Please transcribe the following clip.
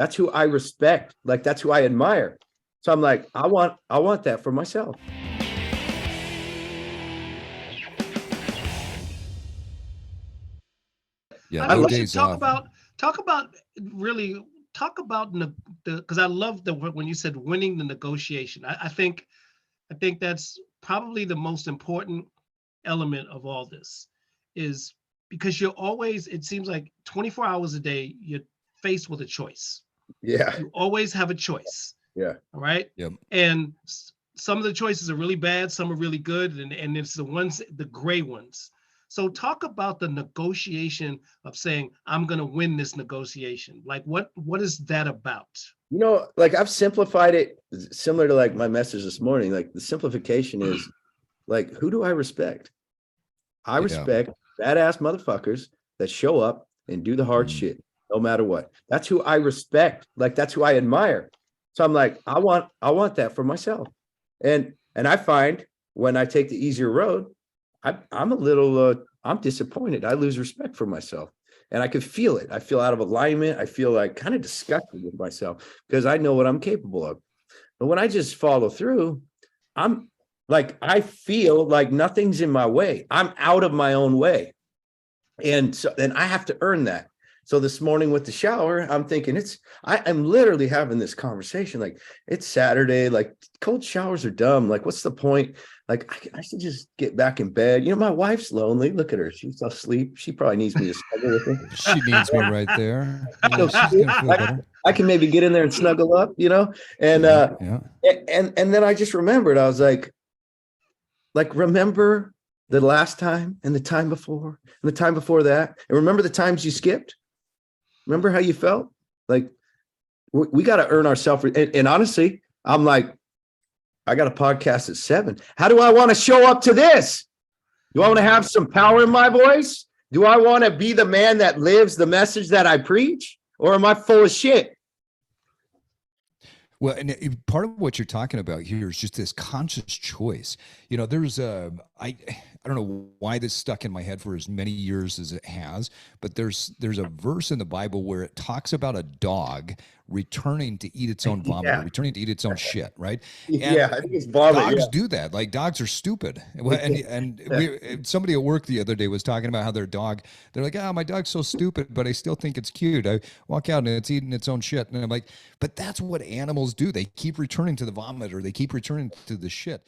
That's who I respect. Like, that's who I admire. So I'm like, I want that for myself. Yeah, I no think we days should talk off. about really talk about the because I love the when you said winning the negotiation. I think that's probably the most important element of all this is because you're always, it seems like 24 hours a day, you're faced with a choice. Yeah. You always have a choice. Yeah. All right. Yep. And some of the choices are really bad, some are really good, and it's the gray ones. So talk about the negotiation of saying, I'm going to win this negotiation. Like what is that about? Like I've simplified it similar to like my message this morning. Like the simplification is like, who do I respect? I respect badass motherfuckers that show up and do the hard shit, no matter what. That's who I respect. Like, that's who I admire. So I'm like, I want that for myself. And I find when I take the easier road, I'm a little, I'm disappointed. I lose respect for myself. And I could feel it. I feel out of alignment. I feel like kind of disgusted with myself because I know what I'm capable of. But when I just follow through, I'm like, I feel like nothing's in my way. I'm out of my own way. And so then I have to earn that. So this morning with the shower, I'm thinking I'm literally having this conversation. Like, it's Saturday, like cold showers are dumb. Like, what's the point? Like, I should just get back in bed. My wife's lonely. Look at her. She's asleep. She probably needs me to snuggle with her. She needs me right there. Yeah, she's gonna feel better. I can maybe get in there and snuggle up, and and then I just remembered, I was like, remember the last time and the time before and the time before that, and remember the times you skipped. Remember how you felt? Like, we got to earn ourselves. And honestly, I'm like, I got a podcast at 7. How do I want to show up to this? Do I want to have some power in my voice? Do I want to be the man that lives the message that I preach? Or am I full of shit? Well, and part of what you're talking about here is just this conscious choice. There's I don't know why this stuck in my head for as many years as it has, but there's a verse in the Bible where it talks about a dog returning to eat its own vomit, or returning to eat its own shit, right? And I think it's vomit. Dogs do that. Like, dogs are stupid. And somebody at work the other day was talking about how their dog, they're like, my dog's so stupid, but I still think it's cute. I walk out and it's eating its own shit. And I'm like, but that's what animals do. They keep returning to the vomit, or they keep returning to the shit.